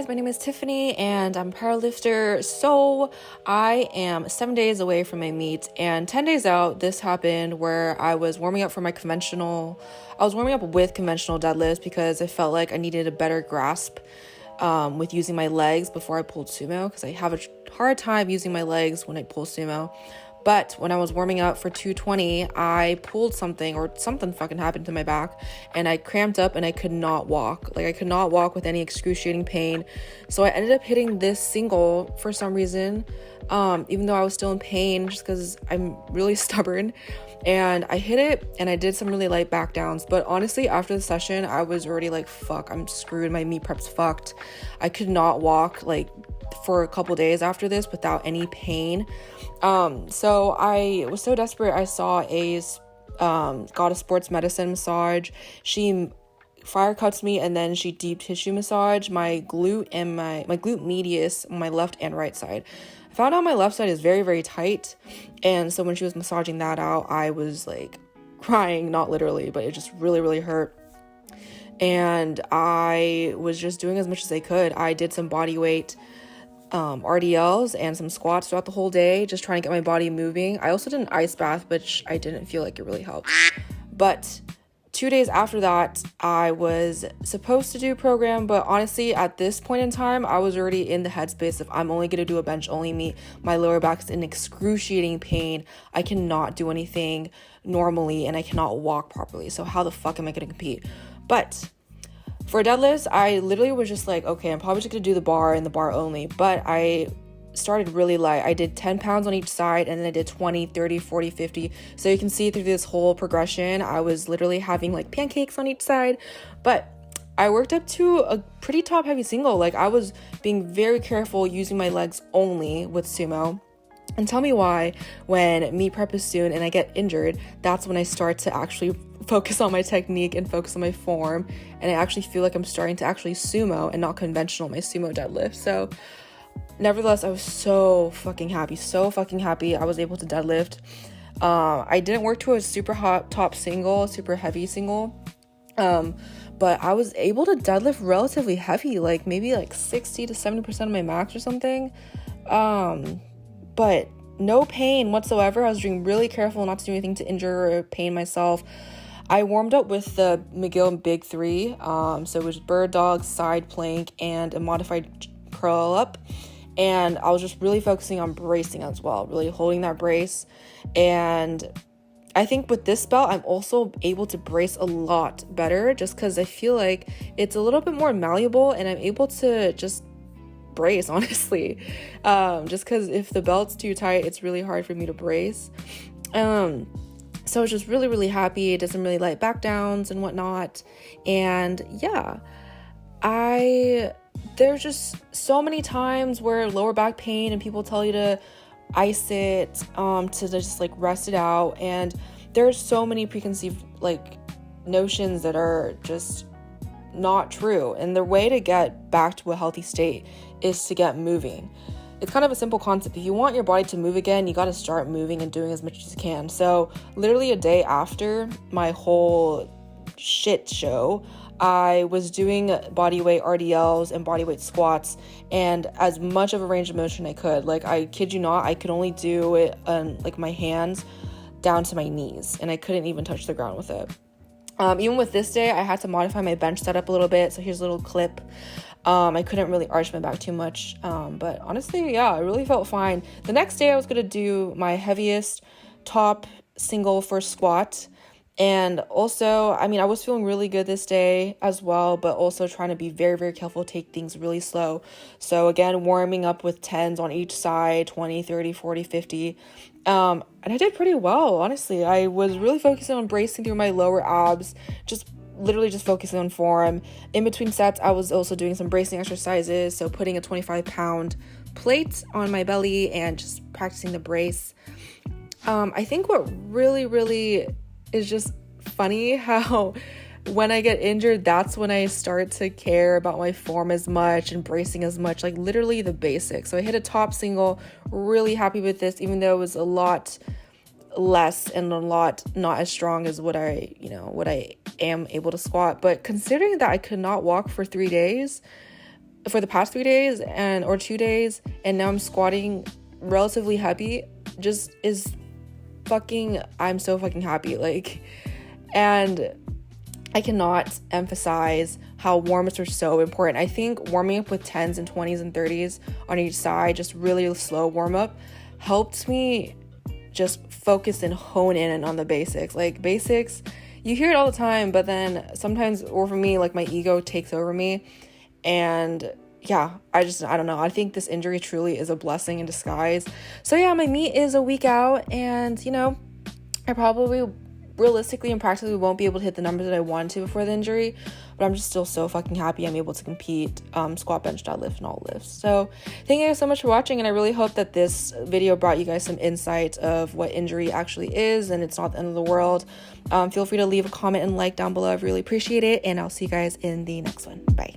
my name is Tiffany and I'm a powerlifter. So I am 7 days away from my meet, and 10 days out, this happened where I was warming up with conventional deadlifts because I felt like I needed a better grasp with using my legs before I pulled sumo, because I have a hard time using my legs when I pull sumo. But when I was warming up for 220, I pulled something, or something fucking happened to my back, and I cramped up and I could not walk. Like, I could not walk with any excruciating pain. So I ended up hitting this single for some reason, even though I was still in pain, just because I'm really stubborn. And I hit it and I did some really light back downs. But honestly, after the session, I was already like, fuck, I'm screwed. My meet prep's fucked. I could not walk like for a couple days after this without any pain. So I was so desperate. I saw got a sports medicine massage. She fire cuts me and then she deep tissue massage my glute and my glute medius on my left and right side. I found out my left side is very, very tight. And so when she was massaging that out, I was like crying, not literally, but it just really, really hurt. And I was just doing as much as I could. I did some body weight RDLs and some squats throughout the whole day, just trying to get my body moving. I also did an ice bath, which I didn't feel like it really helped. But 2 days after that, I was supposed to do a program, but honestly, at this point in time, I was already in the headspace of I'm only going to do a bench only meet. My lower back is in excruciating pain. I cannot do anything normally and I cannot walk properly. So how the fuck am I going to compete? But for deadlifts, I literally was just like, okay, I'm probably just going to do the bar and the bar only. But I started really light. I did 10 pounds on each side, and then I did 20, 30, 40, 50. So you can see through this whole progression, I was literally having like pancakes on each side. But I worked up to a pretty top heavy single. Like, I was being very careful using my legs only with sumo. And tell me why, when meet prep is soon and I get injured, that's when I start to actually focus on my technique and focus on my form, and I actually feel like I'm starting to actually sumo and not conventional my sumo deadlift. So nevertheless, I was so fucking happy I was able to deadlift. I didn't work to a super hot top single, super heavy single, but I was able to deadlift relatively heavy, like maybe like 60 to 70% of my max or something. But no pain whatsoever. I was being really careful not to do anything to injure or pain myself. I warmed up with the McGill Big 3. So it was bird dog, side plank, and a modified curl up. And I was just really focusing on bracing as well, really holding that brace. And I think with this belt, I'm also able to brace a lot better, just because I feel like it's a little bit more malleable and I'm able to just brace, honestly. Just because if the belt's too tight, it's really hard for me to brace. So I was just really, really happy. It doesn't really light back downs and whatnot. And yeah, there's just so many times where lower back pain and people tell you to ice it, to just like rest it out. And there's so many preconceived like notions that are just not true. And the way to get back to a healthy state is to get moving. It's kind of a simple concept. If you want your body to move again, you got to start moving and doing as much as you can. So literally a day after my whole shit show, I was doing bodyweight RDLs and bodyweight squats, and as much of a range of motion I could. Like, I kid you not, I could only do it on like my hands down to my knees, and I couldn't even touch the ground with it. Even with this day, I had to modify my bench setup a little bit. So here's a little clip. I couldn't really arch my back too much. But honestly, yeah, I really felt fine. The next day I was going to do my heaviest top single for squat. And also, I mean, I was feeling really good this day as well, but also trying to be very, very careful, take things really slow. So again, warming up with 10s on each side, 20, 30, 40, 50. And I did pretty well, honestly. I was really focusing on bracing through my lower abs, literally just focusing on form. In between sets, I was also doing some bracing exercises, so putting a 25-pound plate on my belly and just practicing the brace. I think what really, really is just funny how when I get injured, that's when I start to care about my form as much and bracing as much, like literally the basics. So I hit a top single, really happy with this, even though it was a lot less and a lot not as strong as what I am able to squat. But considering that I could not walk for 3 days, for the past 3 days or 2 days, and now I'm squatting relatively heavy, just is fucking, I'm so fucking happy. Like, and I cannot emphasize how warm-ups are so important. I think warming up with 10s and 20s and 30s on each side, just really slow warm-up, helped me just focus and hone in on the basics. Like, basics, you hear it all the time, but then sometimes, or for me, like, my ego takes over me, and yeah, I don't know. I think this injury truly is a blessing in disguise. So yeah, my meet is a week out, and you know, I probably realistically and practically won't be able to hit the numbers that I wanted to before the injury, but I'm just still so fucking happy I'm able to compete, squat, bench, deadlift, and all lifts. So thank you guys so much for watching, and I really hope that this video brought you guys some insight of what injury actually is, and it's not the end of the world. Feel free to leave a comment and like down below. I really appreciate it, and I'll see you guys in the next one. Bye.